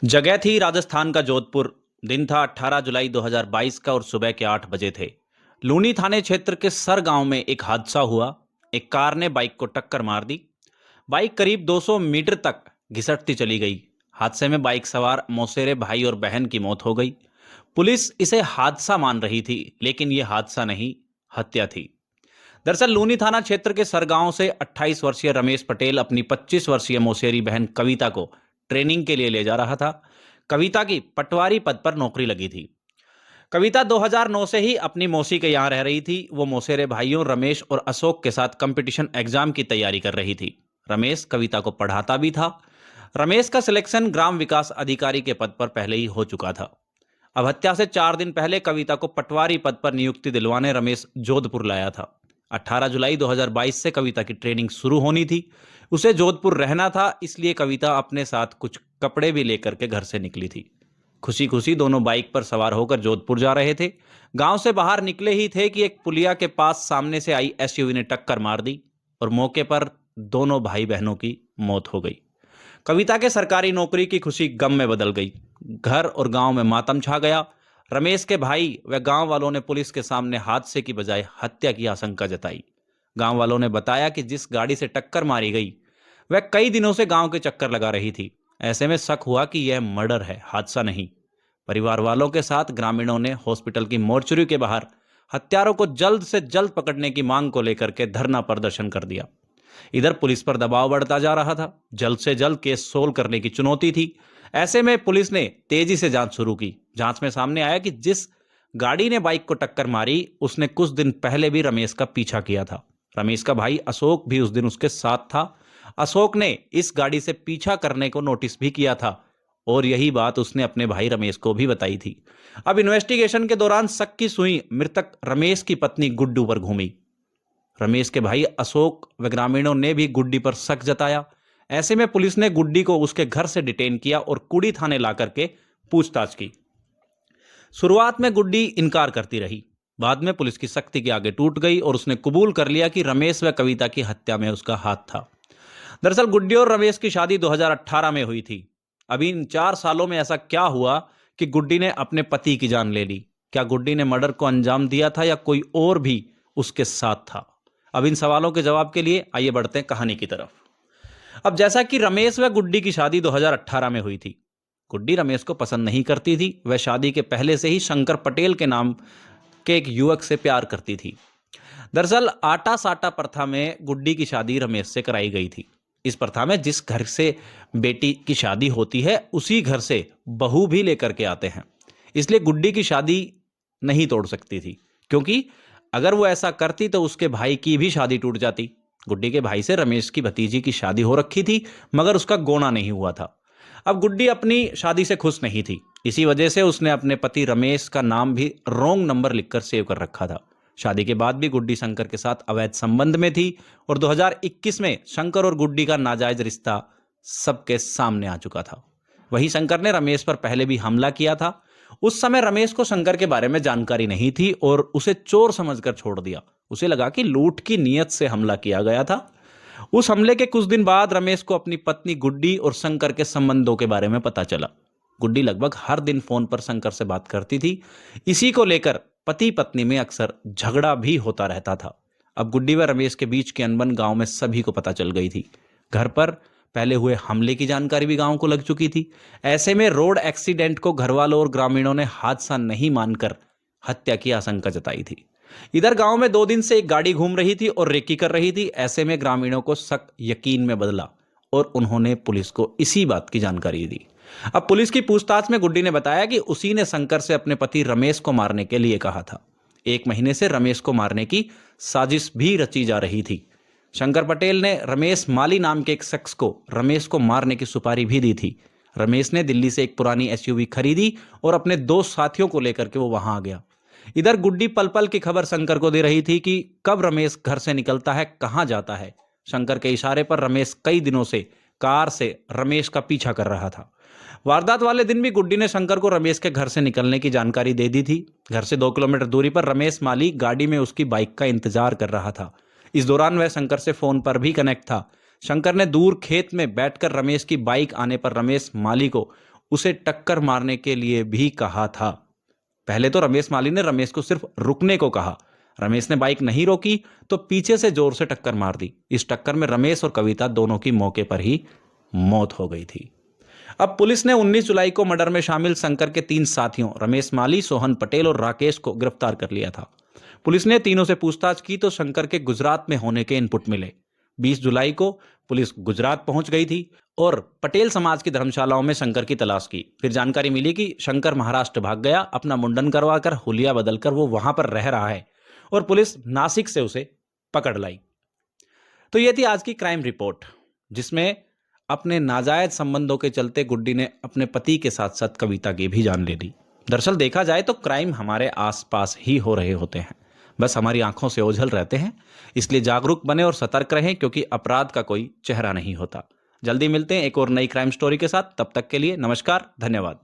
जगह थी राजस्थान का जोधपुर। दिन था 18 जुलाई 2022 का और सुबह के 8 बजे थे। लूनी थाने क्षेत्र के सर गांव में एक हादसा हुआ। एक कार ने बाइक को टक्कर मार दी। बाइक करीब 200 मीटर तक घिसटती चली गई। हादसे में बाइक सवार मौसेरे भाई और बहन की मौत हो गई। पुलिस इसे हादसा मान रही थी, लेकिन यह हादसा नहीं, हत्या थी। दरअसल लूनी थाना क्षेत्र के सरगांव से 28 वर्षीय रमेश पटेल अपनी 25 वर्षीय मौसेरी बहन कविता को ट्रेनिंग के लिए ले जा रहा था। कविता की पटवारी पद पर नौकरी लगी थी। कविता 2009 से ही अपनी मौसी के यहाँ रह रही थी। वो मौसेरे भाइयों रमेश और अशोक के साथ कंपटीशन एग्जाम की तैयारी कर रही थी। रमेश कविता को पढ़ाता भी था। रमेश का सिलेक्शन ग्राम विकास अधिकारी के पद पर पहले ही हो चुका था। अब हत्या से 4 दिन पहले कविता को पटवारी पद पर नियुक्ति दिलवाने रमेश जोधपुर लाया था। 18 जुलाई 2022 से कविता की ट्रेनिंग शुरू होनी थी। उसे जोधपुर रहना था, इसलिए कविता अपने साथ कुछ कपड़े भी लेकर के घर से निकली थी। खुशी खुशी दोनों बाइक पर सवार होकर जोधपुर जा रहे थे। गांव से बाहर निकले ही थे कि एक पुलिया के पास सामने से आई एसयूवी ने टक्कर मार दी और मौके पर दोनों भाई बहनों की मौत हो गई। कविता के सरकारी नौकरी की खुशी गम में बदल गई। घर और गांव में मातम छा गया। रमेश के भाई व गांव वालों ने पुलिस के सामने हादसे की बजाय हत्या की आशंका जताई। गांव वालों ने बताया कि जिस गाड़ी से टक्कर मारी गई वह कई दिनों से गांव के चक्कर लगा रही थी। ऐसे में शक हुआ कि यह मर्डर है, हादसा नहीं। परिवार वालों के साथ ग्रामीणों ने हॉस्पिटल की मोर्चरी के बाहर हत्यारों को जल्द से जल्द पकड़ने की मांग को लेकर के धरना प्रदर्शन कर दिया। इधर पुलिस पर दबाव बढ़ता जा रहा था। जल्द से जल्द केस सोल्व करने की चुनौती थी। ऐसे में पुलिस ने तेजी से जांच शुरू की। जांच में सामने आया कि जिस गाड़ी ने बाइक को टक्कर मारी उसने कुछ दिन पहले भी रमेश का पीछा किया था। रमेश का भाई अशोक भी उस दिन उसके साथ था। अशोक ने इस गाड़ी से पीछा करने को नोटिस भी किया था और यही बात उसने अपने भाई रमेश को भी बताई थी। अब इन्वेस्टिगेशन के दौरान शक की सुई मृतक रमेश की पत्नी गुड्डू पर घूमी। रमेश के भाई अशोक व ग्रामीणों ने भी गुड्डी पर शक जताया। ऐसे में पुलिस ने गुड्डी को उसके घर से डिटेन किया और कुड़ी थाने ला करके पूछताछ की। शुरुआत में गुड्डी इनकार करती रही। बाद में पुलिस की सख्ती के आगे टूट गई और उसने कबूल कर लिया कि रमेश व कविता की हत्या में उसका हाथ था। दरअसल गुड्डी और रमेश की शादी 2018 में हुई थी। अभी इन 4 सालों में ऐसा क्या हुआ कि गुड्डी ने अपने पति की जान ले ली? क्या गुड्डी ने मर्डर को अंजाम दिया था या कोई और भी उसके साथ था? अब इन सवालों के जवाब के लिए आइए बढ़ते हैं कहानी की तरफ। अब जैसा कि रमेश व गुड्डी की शादी 2018 में हुई थी। गुड्डी रमेश को पसंद नहीं करती थी। वह शादी के पहले से ही शंकर पटेल के नाम के एक युवक से प्यार करती थी। दरअसल आटा साटा प्रथा में गुड्डी की शादी रमेश से कराई गई थी। इस प्रथा में जिस घर से बेटी की शादी होती है उसी घर से बहू भी लेकर के आते हैं। इसलिए गुड्डी की शादी नहीं तोड़ सकती थी, क्योंकि अगर वो ऐसा करती तो उसके भाई की भी शादी टूट जाती। गुड्डी के भाई से रमेश की भतीजी की शादी हो रखी थी, मगर उसका गोना नहीं हुआ था। अब गुड्डी अपनी शादी से खुश नहीं थी। इसी वजह से उसने अपने पति रमेश का नाम भी रॉन्ग नंबर लिखकर सेव कर रखा था। शादी के बाद भी गुड्डी शंकर के साथ अवैध संबंध में थी और 2021 में शंकर और गुड्डी का नाजायज रिश्ता सबके सामने आ चुका था। वहीं शंकर ने रमेश पर पहले भी हमला किया था। उस समय रमेश को शंकर के बारे में जानकारी नहीं थी और उसे चोर समझकर छोड़ दिया। उसे लगा कि लूट की नीयत से हमला किया गया था। उस हमले के कुछ दिन बाद रमेश को अपनी पत्नी गुड्डी और शंकर के संबंधों के बारे में पता चला। गुड्डी लगभग हर दिन फोन पर शंकर से बात करती थी। इसी को लेकर पति पत्नी में अक्सर झगड़ा भी होता रहता था। अब गुड्डी व रमेश के बीच की अनबन गांव में सभी को पता चल गई थी। घर पर पहले हुए हमले की जानकारी भी गांव को लग चुकी थी। ऐसे में रोड एक्सीडेंट को घरवालों और ग्रामीणों ने हादसा नहीं मानकर हत्या की आशंका जताई थी। इधर गांव में 2 दिन से एक गाड़ी घूम रही थी और रेकी कर रही थी। ऐसे में ग्रामीणों को शक यकीन में बदला और उन्होंने पुलिस को इसी बात की जानकारी दी। अब पुलिस की पूछताछ में गुड्डी ने बताया कि उसी ने शंकर से अपने पति रमेश को मारने के लिए कहा था। 1 महीने से रमेश को मारने की साजिश भी रची जा रही थी। शंकर पटेल ने रमेश माली नाम के एक शख्स को रमेश को मारने की सुपारी भी दी थी। रमेश ने दिल्ली से एक पुरानी एसयूवी खरीदी और अपने 2 साथियों को लेकर के वो वहां आ गया। इधर गुड्डी पल पल की खबर शंकर को दे रही थी कि कब रमेश घर से निकलता है, कहां जाता है। शंकर के इशारे पर रमेश कई दिनों से कार से रमेश का पीछा कर रहा था। वारदात वाले दिन भी गुड्डी ने शंकर को रमेश के घर से निकलने की जानकारी दे दी थी। घर से 2 किलोमीटर दूरी पर रमेश माली गाड़ी में उसकी बाइक का इंतजार कर रहा था। इस दौरान वह शंकर से फोन पर भी कनेक्ट था। शंकर ने दूर खेत में बैठकर रमेश की बाइक आने पर रमेश माली को उसे टक्कर मारने के लिए भी कहा था। पहले तो रमेश माली ने रमेश को सिर्फ रुकने को कहा। रमेश ने बाइक नहीं रोकी तो पीछे से जोर से टक्कर मार दी। इस टक्कर में रमेश और कविता दोनों की मौके पर ही मौत हो गई थी। अब पुलिस ने 19 जुलाई को मर्डर में शामिल शंकर के 3 साथियों रमेश माली, सोहन पटेल और राकेश को गिरफ्तार कर लिया था। पुलिस ने तीनों से पूछताछ की तो शंकर के गुजरात में होने के इनपुट मिले। 20 जुलाई को पुलिस गुजरात पहुंच गई थी और पटेल समाज की धर्मशालाओं में शंकर की तलाश की। फिर जानकारी मिली कि शंकर महाराष्ट्र भाग गया, अपना मुंडन करवाकर हुलिया बदलकर वो वहां पर रह रहा है और पुलिस नासिक से उसे पकड़ लाई। तो ये थी आज की क्राइम रिपोर्ट, जिसमें अपने नाजायज संबंधों के चलते गुड्डी ने अपने पति के साथ साथ कविता की भी जान ले ली। दरअसल देखा जाए तो क्राइम हमारे आसपास ही हो रहे होते हैं, बस हमारी आंखों से ओझल रहते हैं। इसलिए जागरूक बने और सतर्क रहें, क्योंकि अपराध का कोई चेहरा नहीं होता। जल्दी मिलते हैं एक और नई क्राइम स्टोरी के साथ। तब तक के लिए नमस्कार, धन्यवाद।